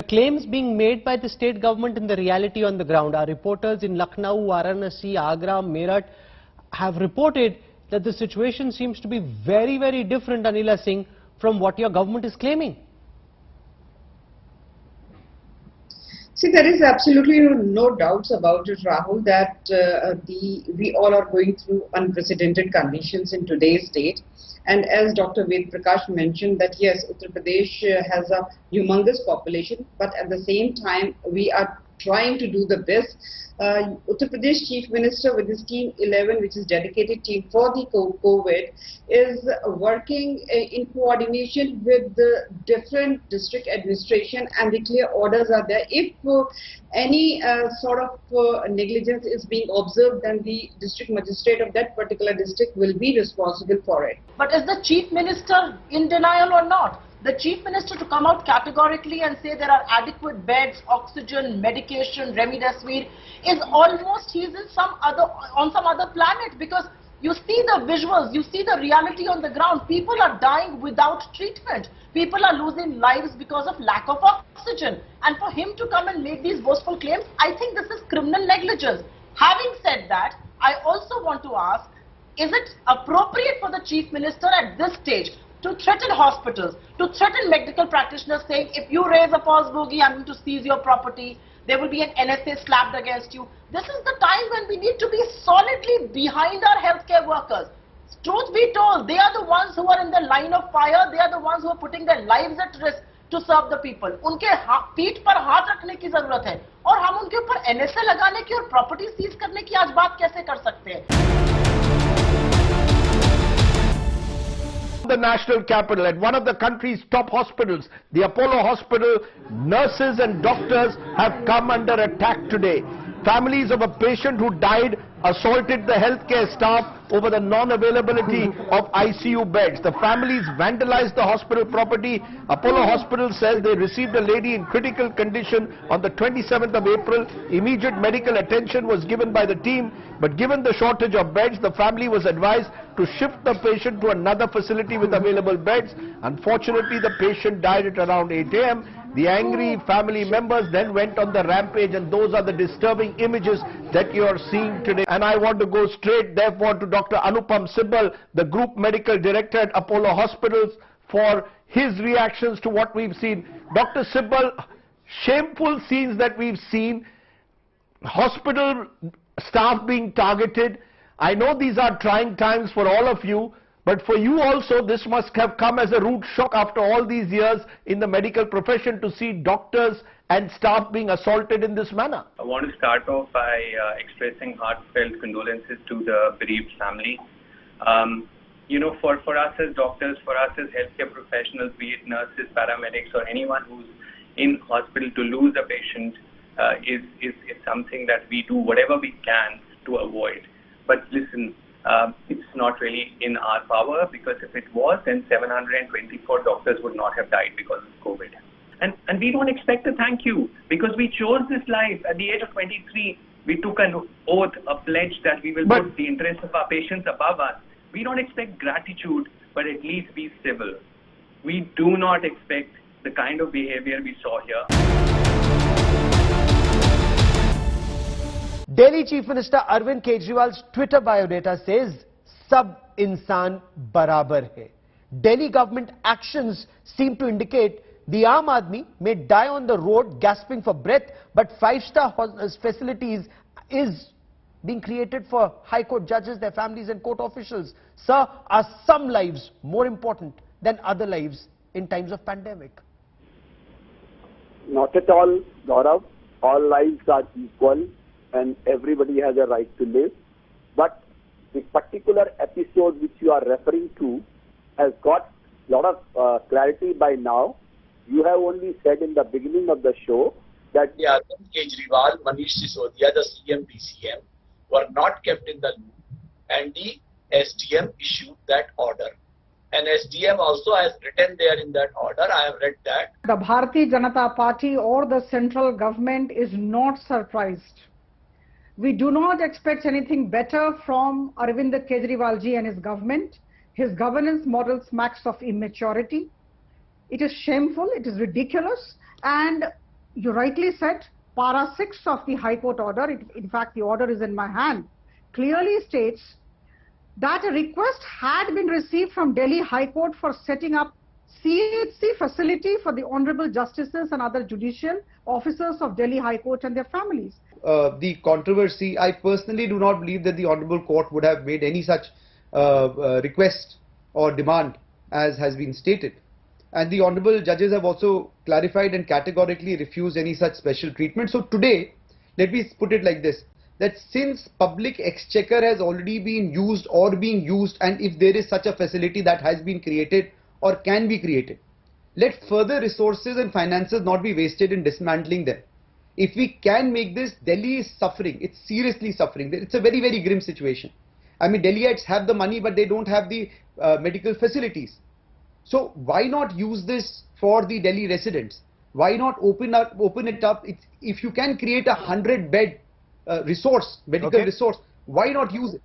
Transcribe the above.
claims being made by the state government and the reality on the ground. Our reporters in Lucknow, Varanasi, Agra, Meerut have reported that the situation seems to be very, very different, Anila Singh, from what your government is claiming. See, there is absolutely no doubts about it, Rahul, that we all are going through unprecedented conditions in today's date. And as Dr. Ved Prakash mentioned that yes, Uttar Pradesh has a humongous population, but at the same time, we are trying to do the best. Uttar Pradesh Chief Minister with his Team 11, which is dedicated team for the COVID, is working in coordination with the different district administration, and the clear orders are there. If any sort of negligence is being observed, then the district magistrate of that particular district will be responsible for it. But is the Chief Minister in denial or not? The Chief Minister to come out categorically and say there are adequate beds, oxygen, medication, remdesivir is almost he's in on some other planet, because you see the visuals, you see the reality on the ground. People are dying without treatment. People are losing lives because of lack of oxygen. And for him to come and make these boastful claims, I think this is criminal negligence. Having said that, I also want to ask, is it appropriate for the Chief Minister at this stage to threaten hospitals, to threaten medical practitioners, saying if you raise a false bogey, I'm going to seize your property, there will be an NSA slapped against you. This is the time when we need to be solidly behind our healthcare workers. Truth be told, they are the ones who are in the line of fire, they are the ones who are putting their lives at risk to serve the people. उनके पीठ पर हाथ रखने की जरूरत है, और हम उनके ऊपर NSA लगाने की और प्रॉपर्टी सीज करने की आज बात कैसे कर सकते हैं? The national capital, at one of the country's top hospitals, the Apollo Hospital, nurses and doctors have come under attack today. Families of a patient who died assaulted the healthcare staff over the non-availability of ICU beds. The families vandalized the hospital property. Apollo Hospital says they received a lady in critical condition on the 27th of April. Immediate medical attention was given by the team, but given the shortage of beds, the family was advised to shift the patient to another facility with available beds. Unfortunately, the patient died at around 8 a.m. The angry family members then went on the rampage, and those are the disturbing images that you are seeing today. And I want to go straight therefore to Dr. Anupam Sibal, the Group Medical Director at Apollo Hospitals, for his reactions to what we've seen. Dr. Sibal, shameful scenes that we've seen, hospital staff being targeted. I know these are trying times for all of you, but for you also, this must have come as a rude shock after all these years in the medical profession to see doctors and staff being assaulted in this manner. I want to start off by expressing heartfelt condolences to the bereaved family. You know, for us as doctors, for us as healthcare professionals, be it nurses, paramedics, or anyone who's in hospital, to lose a patient is something that we do whatever we can to avoid. But listen, it's not really in our power, because if it was, then 724 doctors would not have died because of COVID. And we don't expect a thank you, because we chose this life. At the age of 23, we took an oath, a pledge that we will put the interests of our patients above us. We don't expect gratitude, but at least be civil. We do not expect the kind of behavior we saw here. Delhi Chief Minister Arvind Kejriwal's Twitter biodata says, "Sab insan barabar hai." Delhi government actions seem to indicate the Aam Aadmi may die on the road gasping for breath, but five-star facilities is being created for High Court judges, their families and court officials. Sir, are some lives more important than other lives in times of pandemic? Not at all, Gaurav. All lives are equal and everybody has a right to live. But the particular episode which you are referring to has got a lot of clarity by now. You have only said in the beginning of the show that Arvind Kejriwal, Manish Sisodia, the CM, DCM, were not kept in the loop, and the SDM issued that order. And SDM also has written there in that order, I have read that. The Bharatiya Janata Party or the central government is not surprised. We do not expect anything better from Arvind Kejriwal ji and his government. His governance model smacks of immaturity. It is shameful, it is ridiculous, and you rightly said, para 6 of the High Court order, in fact the order is in my hand, clearly states that a request had been received from Delhi High Court for setting up CHC facility for the Honorable Justices and other judicial officers of Delhi High Court and their families. The controversy, I personally do not believe that the Honorable Court would have made any such request or demand as has been stated. And the Honorable Judges have also clarified and categorically refused any such special treatment. So today, let me put it like this, that since public exchequer has already been used or being used, and if there is such a facility that has been created or can be created, let further resources and finances not be wasted in dismantling them. If we can make this, Delhi is suffering, it's seriously suffering. It's a very, very grim situation. I mean, Delhiites have the money, but they don't have the medical facilities. So why not use this for the Delhi residents? Why not open it up? If you can create a 100-bed resource, medical resource, why not use it?